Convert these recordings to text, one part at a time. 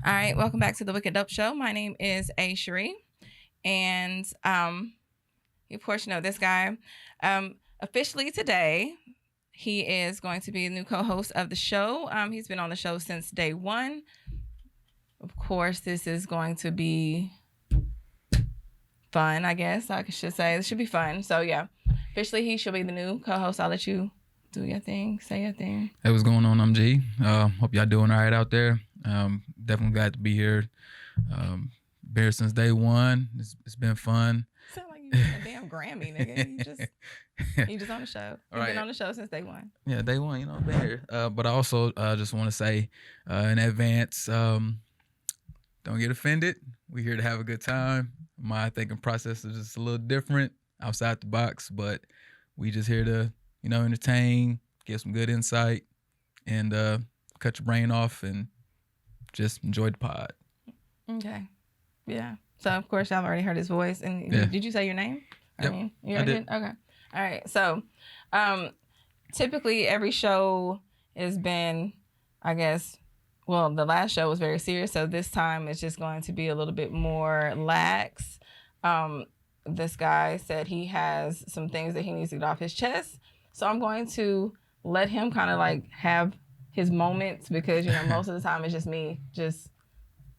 All right, welcome back to the Wicked Dope Show. My name is A.Cherie, and you of course know this guy. Officially today, he is going to be a new co-host of the show. He's been on the show since day one. Of course, this is going to be fun, I guess I should say. This should be fun. So yeah, officially he should be the new co-host. I'll let you do your thing, say your thing. Hey, what's going on? I'm G. Hope y'all doing all right out there. Definitely glad to be here. Been here since day one. It's been fun. Sound like you a damn Grammy, nigga. You just on the show. You've been on the show since day one. Yeah, day one. I've been here. But I also just want to say in advance, don't get offended. We're here to have a good time. My thinking process is just a little different, outside the box, but we just here to entertain, get some good insight, and cut your brain off and just enjoy the pod. Okay. Yeah. So, of course, y'all already heard his voice. And did you say your name? Yep, I did. Okay. All right. So, typically every show has been, I guess, well, the last show was very serious. So this time it's just going to be a little bit more lax. This guy said he has some things that he needs to get off his chest. So I'm going to let him kind of like have his moments because, most of the time it's just me,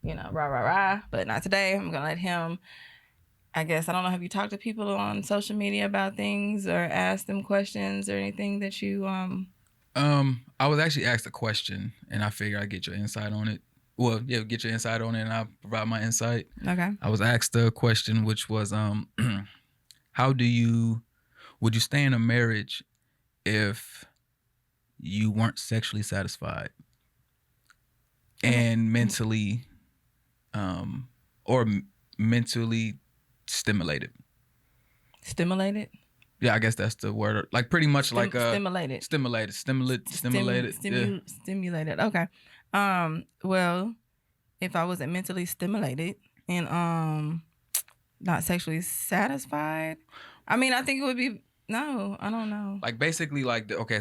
rah, rah, rah. But not today. I'm going to let him, I guess, I don't know, have you talked to people on social media about things or asked them questions or anything that you... I was actually asked a question and I figured I'd get your insight on it. Well, yeah, get your insight on it and I'll provide my insight. Okay. I was asked a question which was, would you stay in a marriage if you weren't sexually satisfied and mentally or mentally stimulated? Stimulated? Yeah, I guess that's the word. Like pretty much stimulated. Stimulated. Okay. Well, if I wasn't mentally stimulated and not sexually satisfied, I mean, I think it would be no. I don't know. Like basically,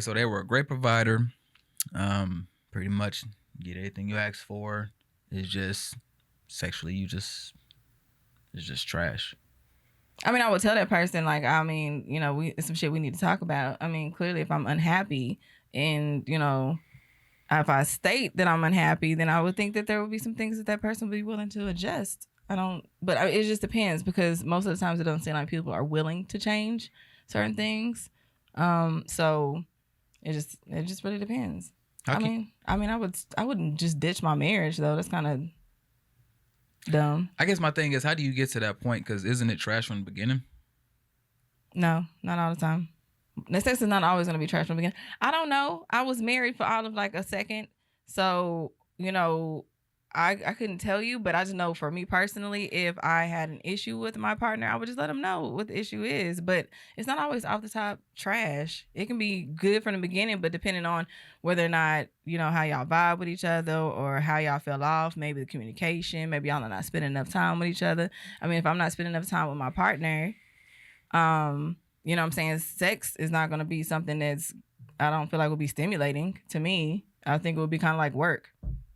so they were a great provider. Pretty much get everything you ask for. It's just sexually, it's just trash. I mean, I would tell that person, it's some shit we need to talk about. I mean, clearly, if I'm unhappy and, if I state that I'm unhappy, then I would think that there would be some things that person would be willing to adjust. But it just depends because most of the times it doesn't seem like people are willing to change certain things. So it just really depends. I wouldn't just ditch my marriage though. That's kind of dumb. I guess my thing is, how do you get to that point? Because isn't it trash from the beginning? No, not all the time. The sex is not always going to be trash from the beginning. I don't know. I was married for all of like a second. So, I couldn't tell you, but I just know for me personally, if I had an issue with my partner, I would just let them know what the issue is. But it's not always off the top trash. It can be good from the beginning, but depending on whether or not, how y'all vibe with each other or how y'all feel off, maybe the communication, maybe y'all are not spending enough time with each other. I mean, if I'm not spending enough time with my partner, you know what I'm saying? Sex is not going to be something I don't feel like will be stimulating to me. I think it would be kind of like work.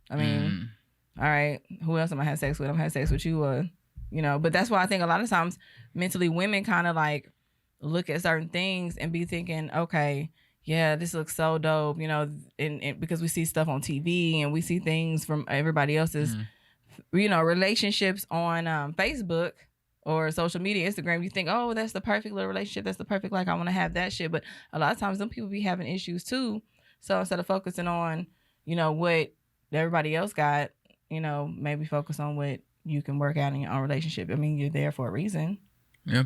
I mean... All right, who else am I have sex with? I'm gonna have sex with you, but that's why I think a lot of times mentally women kind of like look at certain things and be thinking, okay, yeah, this looks so dope, and because we see stuff on TV and we see things from everybody else's, relationships on Facebook or social media, Instagram, you think, oh, that's the perfect little relationship. That's the perfect, I want to have that shit. But a lot of times them people be having issues too. So instead of focusing on, what everybody else got, maybe focus on what you can work out in your own relationship. I mean, you're there for a reason. Yeah.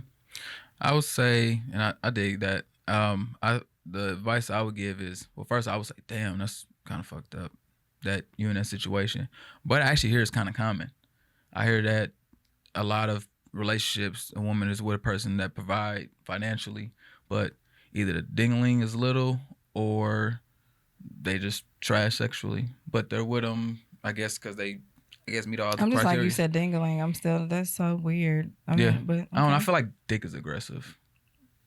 I would say, and I dig that. The advice I would give is, well, first I would say, damn, that's kind of fucked up that you're in that situation. But I actually hear it's kind of common. I hear that a lot of relationships, a woman is with a person that provide financially, but either the dingling is little or they just trash sexually. But they're with them, I guess, because they meet all the criteria. I'm just like you said, dingling. That's so weird. But okay. I don't know. I feel like dick is aggressive.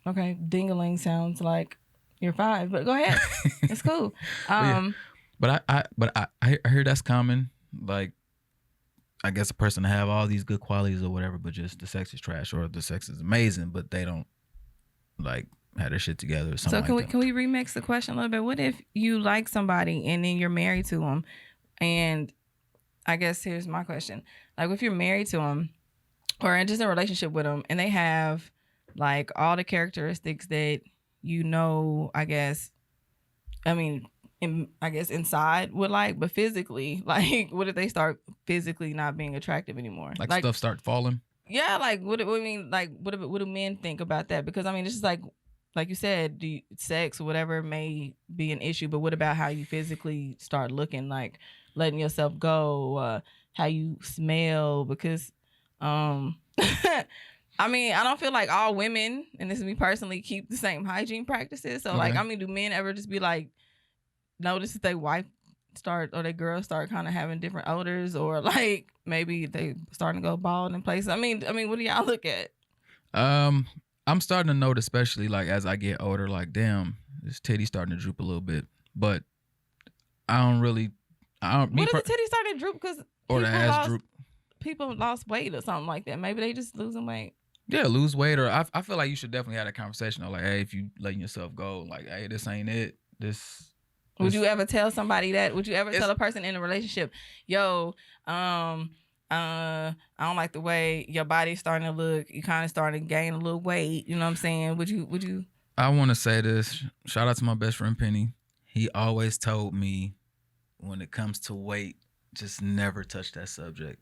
Okay, dingling sounds like you're 5, but go ahead. It's cool. But I hear that's common. Like I guess a person to have all these good qualities or whatever, but just the sex is trash or the sex is amazing, but they don't like have their shit together or something So like that. can we remix the question a little bit? What if you like somebody and then you're married to them, and I guess here's my question: like, if you're married to them or just in a relationship with them, and they have like all the characteristics that I guess, I mean, I guess inside would like, but physically, like, what if they start physically not being attractive anymore? Like stuff start falling. Yeah, like what do men think about that? Because I mean, this is like you said, sex or whatever may be an issue, but what about how you physically start looking, like letting yourself go, how you smell? Because, I mean, I don't feel like all women, and this is me personally, keep the same hygiene practices. So, like, I mean, do men ever just be like, notice that their wife start or their girls start kind of having different odors, or like maybe they starting to go bald in places? I mean, what do y'all look at? I'm starting to note, especially like as I get older, like damn, this titty starting to droop a little bit. But I don't. What if the titty starting to droop because or the ass droop? People lost weight or something like that. Maybe they just losing weight. Yeah, lose weight, or I feel like you should definitely have that conversation. Or like, hey, if you letting yourself go, like, hey, this ain't it. Would you ever tell somebody that? Would you ever tell a person in a relationship, yo, I don't like the way your body's starting to look. You kind of starting to gain a little weight. You know what I'm saying? Would you? I want to say this. Shout out to my best friend Penny. He always told me, when it comes to weight, just never touch that subject.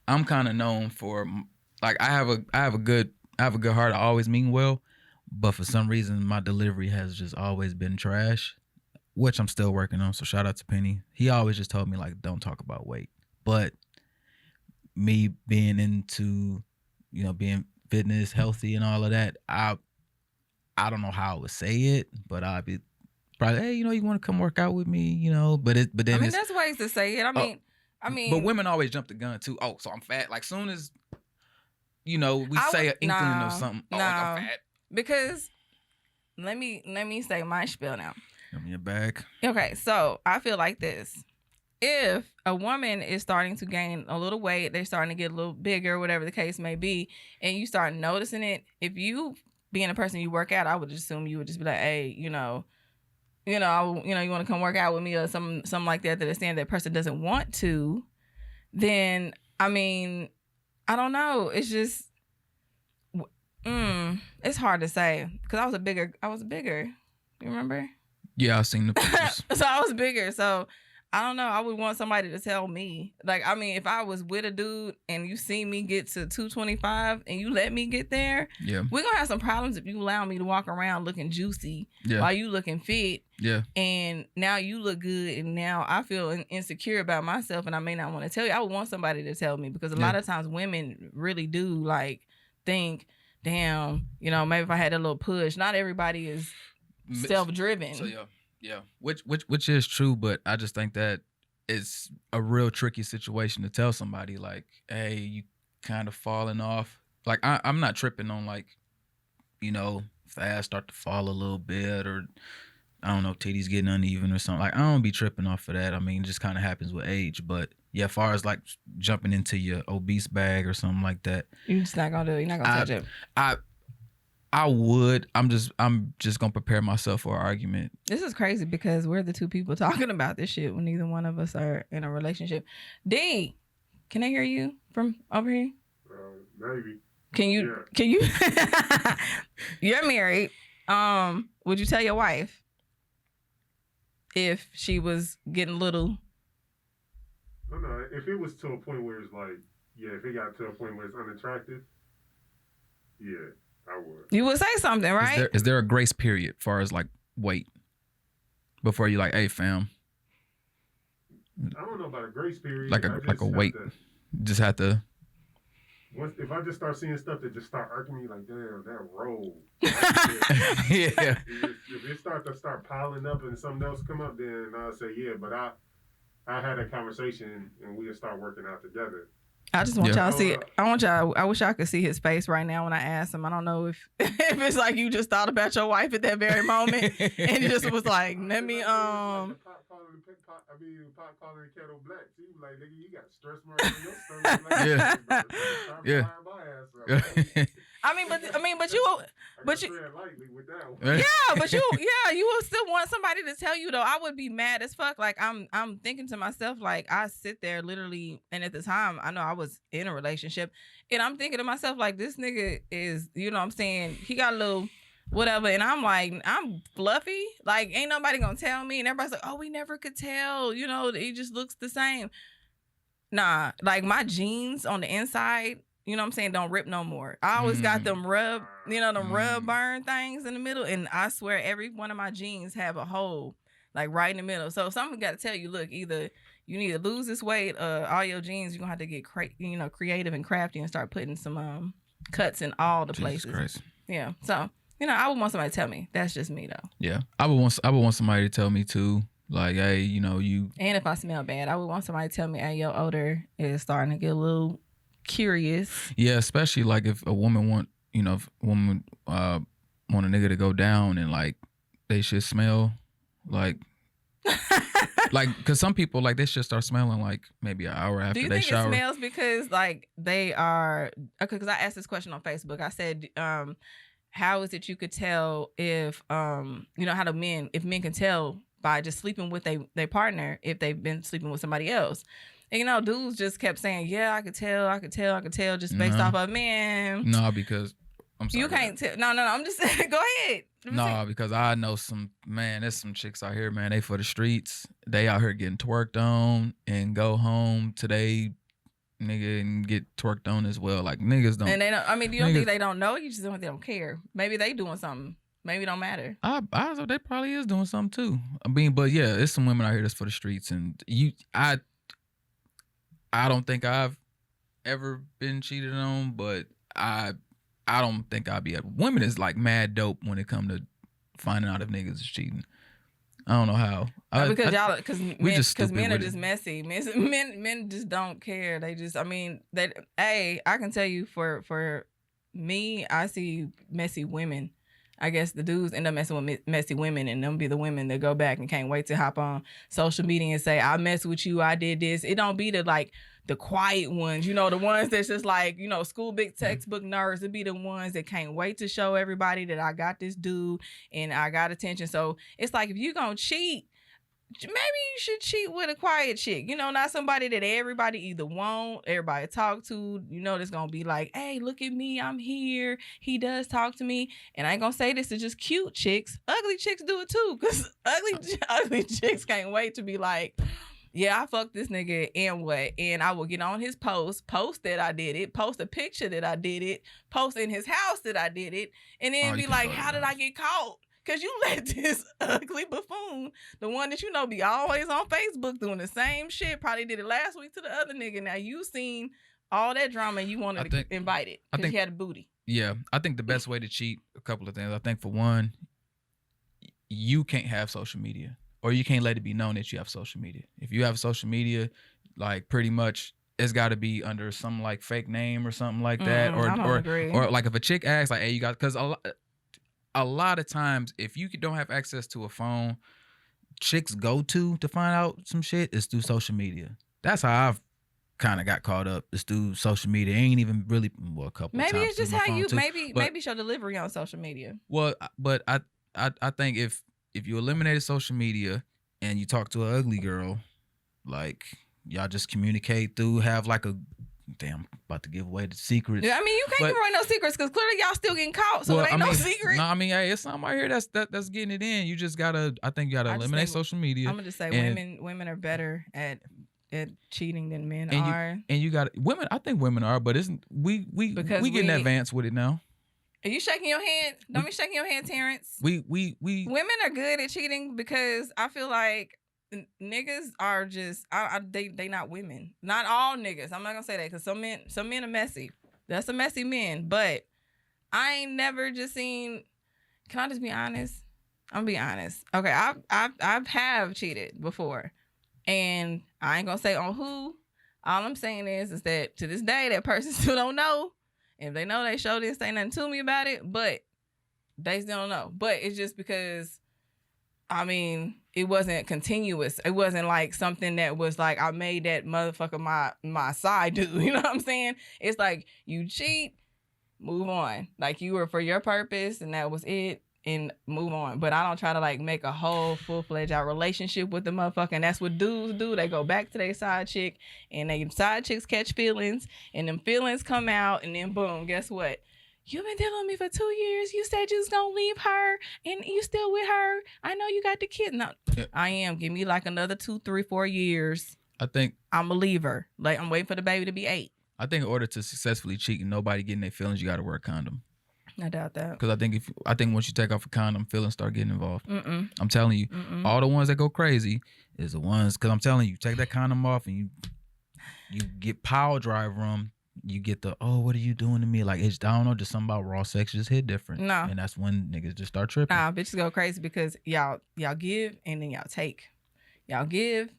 I'm kind of known for, like, I have a good heart. I always mean well, but for some reason my delivery has just always been trash, which I'm still working on. So shout out to Penny. He always just told me, like, don't talk about weight. But me being into, being fitness, healthy, and all of that, I don't know how I would say it, but I'd be probably, hey, you want to come work out with me, but then I mean, there's ways to say it. I mean, but women always jump the gun too. Oh, so I'm fat. Like, soon as we say an inkling of something. Oh, I'm fat. Because let me say my spiel now. Give me your bag. Okay, so I feel like this. If a woman is starting to gain a little weight, they're starting to get a little bigger, whatever the case may be, and you start noticing it, if you being a person you work out, I would assume you would just be like, hey, you want to come work out with me or something like that, that saying that person doesn't want to, then, I mean, I don't know. It's just, it's hard to say because I was bigger. You remember? Yeah, I've seen the pictures. So I was bigger. So I don't know. I would want somebody to tell me. Like, I mean, if I was with a dude and you see me get to 225 and you let me get there, yeah, we're going to have some problems if you allow me to walk around looking juicy while you looking fit. Yeah. And now you look good and now I feel insecure about myself and I may not want to tell you. I would want somebody to tell me because a lot of times women really do like think, damn, maybe if I had a little push. Not everybody is self-driven. So yeah, which is true, but I just think that it's a real tricky situation to tell somebody, like, hey, you kind of falling off. Like, I'm not tripping on, like, if the ass start to fall a little bit, or I don't know, titties getting uneven or something. Like, I don't be tripping off of that. I mean, it just kind of happens with age. But yeah, as far as like jumping into your obese bag or something like that, you're just not gonna do it. You're not gonna touch it. I would. I'm just gonna prepare myself for an argument. This is crazy because we're the two people talking about this shit when neither one of us are in a relationship. D, can I hear you from over here? Maybe. Can you? You're married. Would you tell your wife if she was getting a little? No. If it was to a point where it's like, yeah, if it got to a point where it's unattractive, yeah. I would. You would say something, right? Is there a grace period as far as like weight before you like, hey fam? I don't know about a grace period. Like a weight. Just have to. If I just start seeing stuff that just start irking me, like, damn, that roll. Yeah. If it start piling up and something else come up, then I'll say yeah. But I had a conversation and we'll start working out together. I just want y'all to see it. I wish I could see his face right now when I asked him. I don't know if it's like you just thought about your wife at that very moment and just was like, let me Pop calling the kettle black. So you like, nigga, you got stress marks on your stomach. Like, Yeah. Start Yeah. firing my ass up. but you tread lightly with that one. yeah, but you will still want somebody to tell you though. I would be mad as fuck. Like I'm thinking to myself, like I sit there literally, and at the time I know I was in a relationship, and I'm thinking to myself like this nigga is, you know what I'm saying, he got a little whatever, and I'm like, I'm fluffy, like ain't nobody gonna tell me, and everybody's like, oh, we never could tell, you know, he just looks the same. Nah, like my jeans on the inside, you know what I'm saying, don't rip no more. I always got them rub, you know, them rub burn things in the middle, and I swear every one of my jeans have a hole like right in the middle. So someone got to tell you, look, either you need to lose this weight, all your jeans, you're gonna have to get creative and crafty and start putting some cuts in all the Jesus places. Christ. Yeah. So, you know, I would want somebody to tell me. That's just me though. Yeah. I would want somebody to tell me too. Like, hey, you know, you. And if I smell bad, I would want somebody to tell me, hey, your odor is starting to get a little curious. Yeah, especially like if a woman want a nigga to go down and like they should smell like like, because some people like they should start smelling like maybe an hour after they shower. Do you think it smells because like they are, because I asked this question on Facebook. I said, how is it you could tell if you know how if men can tell by just sleeping with their partner if they've been sleeping with somebody else? And you know, dudes just kept saying, yeah, I could tell just based off of men. No, because I'm sorry. You can't tell. No, I'm just saying, go ahead. No, because I know there's some chicks out here, man, they for the streets. They out here getting twerked on and go home today, nigga, and get twerked on as well. Like, niggas don't. And they don't, I mean, you don't think they don't know? You just don't think they don't care. Maybe they doing something. Maybe it don't matter. I they probably is doing something too. I mean, but yeah, there's some women out here that's for the streets, and I don't think I've ever been cheated on, but I don't think I'll be able. Women is like mad dope when it come to finding out if niggas is cheating. I don't know how. Because men are just it. messy. Men just don't care. They just, I mean, I can tell you for me, I see messy women. I guess the dudes end up messing with messy women, and them be the women that go back and can't wait to hop on social media and say, I messed with you, I did this. It don't be the quiet ones, you know, the ones that's just like, you know, school big textbook nerds. It be the ones that can't wait to show everybody that I got this dude and I got attention. So it's like, if you gonna cheat, maybe you should cheat with a quiet chick, you know, not somebody that everybody either want, everybody talk to, you know, that's gonna be like, hey, look at me, I'm here, he does talk to me. And I ain't gonna say this is just cute chicks, ugly chicks do it too, because ugly chicks can't wait to be like, yeah, I fucked this nigga and what, and I will get on his post that I did it, post a picture that I did it, post in his house that I did it, and then be like, how did I get caught? Because you let this ugly buffoon, the one that you know be always on Facebook doing the same shit, probably did it last week to the other nigga. Now you seen all that drama and you wanted to invite it because you had a booty. Yeah, I think the best way to cheat, a couple of things. I think for one, you can't have social media, or you can't let it be known that you have social media. If you have social media, like pretty much it's got to be under some like fake name or something like that, or like if a chick asks like, hey, you got, because a lot of times, if you don't have access to a phone, chicks go to find out some shit is through social media. That's how I've kind of got caught up. It's through social media. It ain't even really, well, a couple maybe times. It's just how you, maybe show delivery on social media. Well, but I think if you eliminated social media and you talk to an ugly girl, like y'all just communicate through, have like a, damn, about to give away the secrets. Yeah, I mean, you can't give away no secrets because clearly y'all still getting caught, so it ain't no secret. No, I mean, hey, it's something right here that's getting it in. You just gotta, I think you gotta eliminate social media. I'm gonna just say women are better at cheating than men are. And you got women. I think women are, but isn't we getting advanced with it now. Are you shaking your hand? Don't be shaking your hand, Terrence. We women are good at cheating because I feel like niggas are just they not women. Not all niggas. I'm not gonna say that because some men are messy. That's a messy men. But I ain't never just seen. Can I just be honest? I'm gonna be honest. Okay, I've have cheated before, and I ain't gonna say on who. All I'm saying is that to this day that person still don't know. If they know, they sure didn't say nothing to me about it, but they still don't know. But it's just because, I mean, it wasn't continuous. It wasn't like something that was like I made that motherfucker my side dude. You know what I'm saying? It's like you cheat, move on. Like you were for your purpose and that was it. And move on. But I don't try to like make a whole full-fledged out relationship with the motherfucker. And that's what dudes do. They go back to their side chick and they side chicks catch feelings and them feelings come out and then boom, guess what? You've been dealing with me for 2 years. You said you was gonna leave her and you still with her. I know you got the kid. No, Yeah. I am. Give me like another 2, 3, 4 years. I think I'm a leaver. Like I'm waiting for the baby to be 8. I think in order to successfully cheat and nobody getting their feelings, you got to wear a condom. I doubt that. Because I think once you take off a condom, feelings start getting involved. Mm-mm. I'm telling you, Mm-mm. all the ones that go crazy is the ones. Because I'm telling you, take that condom off and you get power drive them. You get the what are you doing to me? Like it's I don't know, just something about raw sex just hit different. No. And that's when niggas just start tripping. Nah, bitches go crazy because y'all give and then y'all take. Y'all give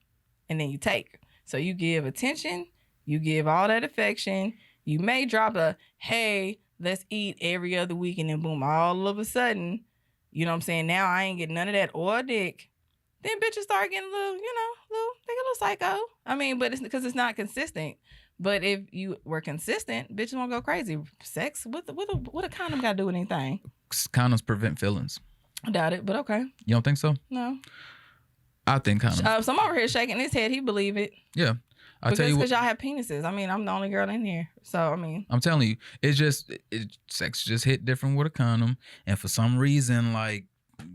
and then you take. So you give attention, you give all that affection. You may drop a hey, let's eat every other week, and then boom, all of a sudden, you know what I'm saying? Now I ain't getting none of that or dick. Then bitches start getting a little, they get a little psycho. I mean, but it's because it's not consistent. But if you were consistent, bitches won't go crazy. Sex, what a condom got to do with anything? Condoms prevent feelings. I doubt it, but okay. You don't think so? No. I think condoms. Some over here shaking his head. He believe it. Yeah. I tell you what, because y'all have penises. I mean, I'm the only girl in here. So, I mean. I'm telling you, it's just sex just hit different with a condom. And for some reason, like,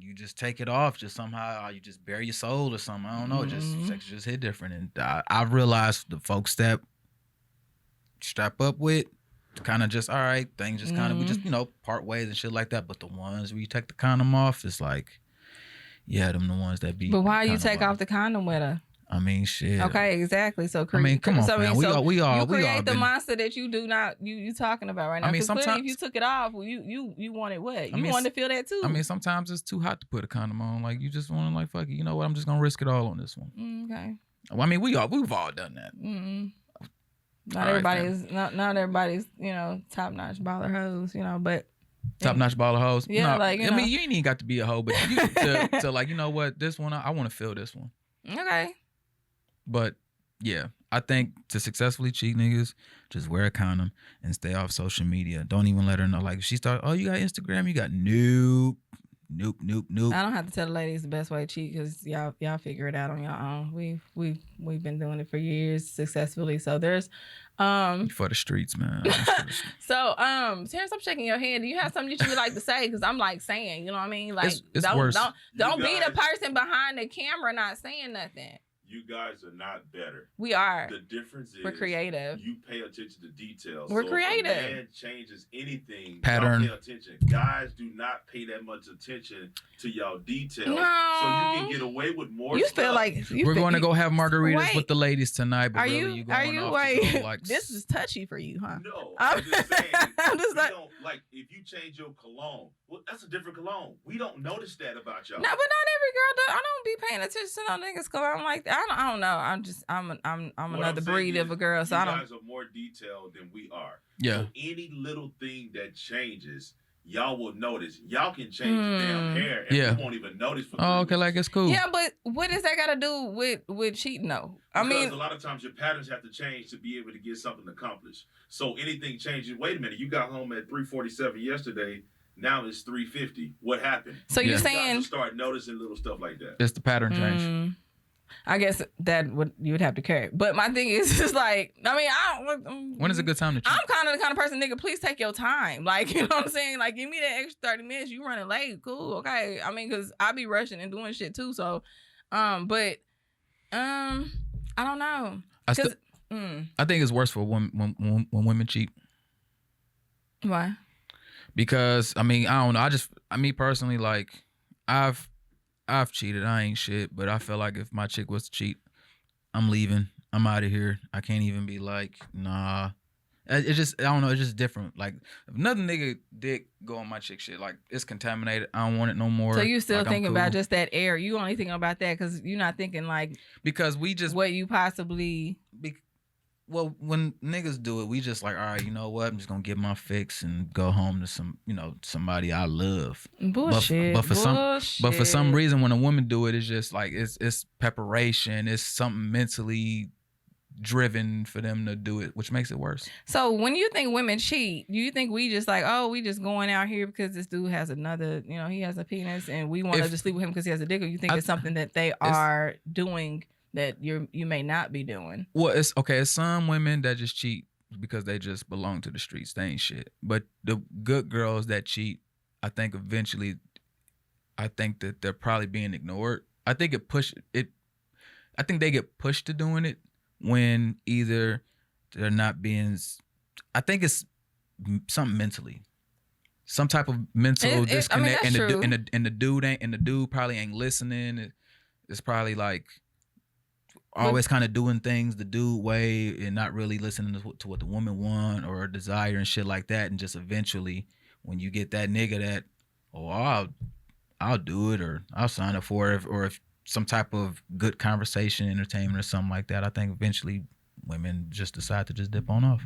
you just take it off, just somehow you just bury your soul or something. I don't know. Just sex just hit different. And I realized the folks that strap up with kind of just, all right, things just kind of, we just, part ways and shit like that. But the ones where you take the condom off, it's like, yeah, them the ones that be. But why you take off the condom with her? I mean, shit. Okay, exactly. So, come on, man. We all you create the been, monster that you do not you talking about right now. I mean, sometimes if you took it off, you wanted what? You wanted to feel that too. I mean, sometimes it's too hot to put a condom on. Like you just want to, like, fuck it. You know what? I'm just gonna risk it all on this one. Okay. Well, I mean, we've all done that. Not everybody's top notch baller hoes. But. Top notch baller hoes. Yeah, no, I mean, you ain't even got to be a hoe, but you to like, you know what? This one, I want to feel this one. Okay. But yeah, I think to successfully cheat niggas, just wear a condom and stay off social media. Don't even let her know. Like if she start, you got Instagram, you got nope. I don't have to tell the ladies the best way to cheat because y'all figure it out on your own. We've been doing it for years successfully. So there's for the streets, man. So Terrence, I'm shaking your head. Do you have something that you would like to say? Because I'm like saying, you know what I mean? Like it's worse. Don't be the person behind the camera not saying nothing. You guys are not better. We are. The difference is we're creative. You pay attention to details. We're creative. If a man changes anything, pattern. Y'all pay attention. Guys do not pay that much attention to y'all details. No. So you can get away with more you stuff. feel like we're going to go have margaritas with the ladies tonight. But are really, you? going Are you? off Wait. like, this is touchy for you, huh? No, I'm just saying. I'm just like if you change your cologne, well, that's a different cologne. We don't notice that about y'all. No, but not every girl does. I don't be paying attention to no niggas cologne like that. I don't know. I'm another breed of a girl, so I don't. You guys are more detailed than we are. Yeah. So any little thing that changes, y'all will notice. Y'all can change your damn hair, and you won't even notice. Okay, like it's cool. Yeah, but what does that got to do with cheating though? Because a lot of times your patterns have to change to be able to get something accomplished. So anything changes. Wait a minute, you got home at 3:47 yesterday. Now it's 3:50. What happened? So you're saying start noticing little stuff like that. It's the pattern change. I guess that you would have to carry. But my thing is just like, I mean, when is a good time to cheat? I'm kind of the kind of person, nigga, please take your time. Like, you know what I'm saying? Like, give me that extra 30 minutes. You running late. Cool. Okay. I mean, because I be rushing and doing shit too. So, but I don't know. I think it's worse for when women cheat. Why? Because, I mean, I don't know. Me personally, like, I've cheated. I ain't shit, but I feel like if my chick was to cheat, I'm leaving. I'm out of here. I can't even be like, nah. It's just, I don't know. It's just different. Like, if another nigga dick go on my chick shit, like, it's contaminated. I don't want it no more. So you still like, thinking about just that air? You only thinking about that because you're not thinking like because we just what you possibly. Well, when niggas do it, we just like, all right, you know what? I'm just gonna get my fix and go home to somebody I love. Bullshit. But for some reason, when a woman do it, it's just like it's preparation. It's something mentally driven for them to do it, which makes it worse. So when you think women cheat, do you think we just like, oh, we just going out here because this dude has another, he has a penis and we want to just sleep with him because he has a dick, or you think it's something that they are doing that you may not be doing? Well, it's okay. It's some women that just cheat because they just belong to the streets. They ain't shit. But the good girls that cheat, I think eventually, that they're probably being ignored. I think they get pushed to doing it when either they're not being. I think it's something mentally, some type of mental disconnect, and the dude probably ain't listening. It's probably like always kind of doing things the dude way and not really listening to what the woman want or desire and shit like that. And just eventually, when you get that nigga that, I'll do it, or I'll sign up for it, or if some type of good conversation, entertainment, or something like that, I think eventually women just decide to just dip on off.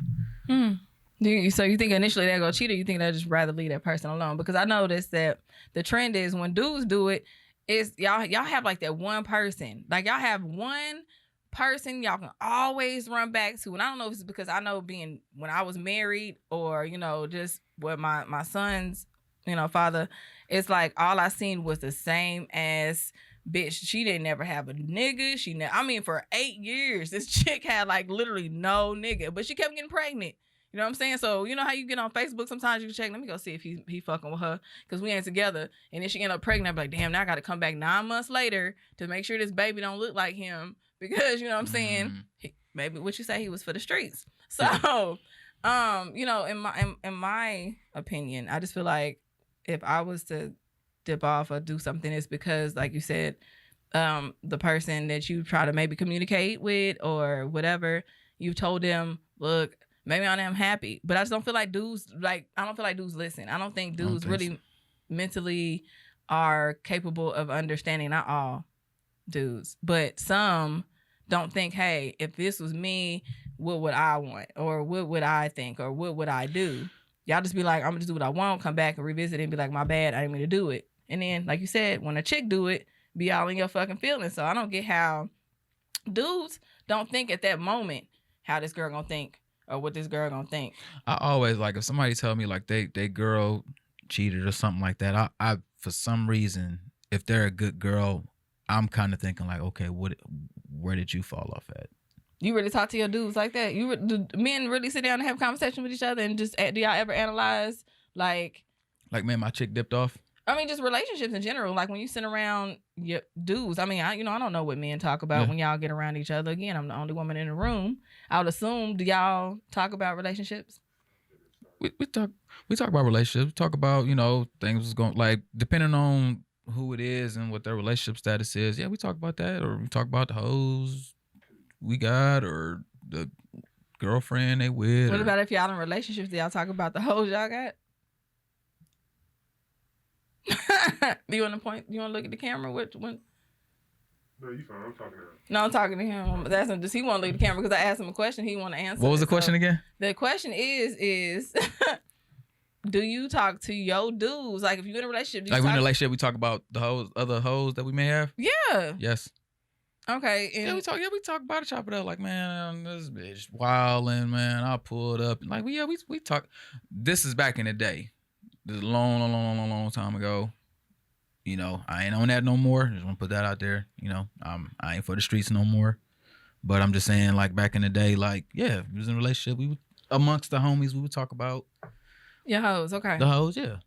So you think initially they'll go cheat, or you think they'll just rather leave that person alone? Because I noticed that the trend is when dudes do it, is y'all have like that one person. Like y'all have one person y'all can always run back to. And I don't know if it's because I know when I was married, or, just with my son's, father, it's like all I seen was the same ass bitch. She didn't never have a nigga. For 8 years, this chick had like literally no nigga, but she kept getting pregnant. You know what I'm saying? So you know how you get on Facebook, sometimes you can check, let me go see if he fucking with her, because we ain't together. And then she end up pregnant. I'm like, damn, now I got to come back 9 months later to make sure this baby don't look like him, because, you know what I'm saying? Maybe what you say, he was for the streets. So, in my opinion, I just feel like if I was to dip off or do something, it's because, like you said, the person that you try to maybe communicate with or whatever, you've told them, look, maybe I am happy, but I just don't feel like dudes, listen. I don't think dudes really mentally are capable of understanding, not all dudes, but some don't think, hey, if this was me, what would I want? Or what would I think? Or what would I do? Y'all just be like, I'm gonna just do what I want, come back and revisit it and be like, my bad, I didn't mean to do it. And then, like you said, when a chick do it, be all in your fucking feelings. So I don't get how dudes don't think at that moment how this girl gonna think or what this girl gonna think. I always like, if somebody tell me like they girl cheated or something like that, I for some reason, if they're a good girl, I'm kind of thinking like, okay, where did you fall off at? You really talk to your dudes like that? Do men really sit down and have a conversation with each other and just, do y'all ever analyze like, man, my chick dipped off? Just relationships in general. Like when you sit around your dudes, I don't know what men talk about when y'all get around each other. Again, I'm the only woman in the room. I would assume, do y'all talk about relationships? We talk about relationships. We talk about, things was going, like, depending on who it is and what their relationship status is. Yeah, we talk about that, or we talk about the hoes we got, or the girlfriend they with. What about if y'all in relationships? Do y'all talk about the hoes y'all got? Do you want to point? You want to look at the camera? Which one? No, you fine. I'm talking to him. No, I'm talking to him. That's him. Does he want to look at the camera? Because I asked him a question. He want to answer. What was the question again? The question is do you talk to your dudes? Like if you're in a relationship, we in a relationship, we talk about the hoes, other hoes that we may have. Yeah. Yes. Okay. And we talk about it, chop it up. Like, man, this bitch wilding, man. I'll pull it up. Like, we talk. This is back in the day. This is a long time ago. I ain't on that no more. Just want to put that out there. I ain't for the streets no more. But I'm just saying, like, back in the day, like, yeah, if we was in a relationship, we would, amongst the homies, we would talk about your hoes. Okay. The hoes, yeah.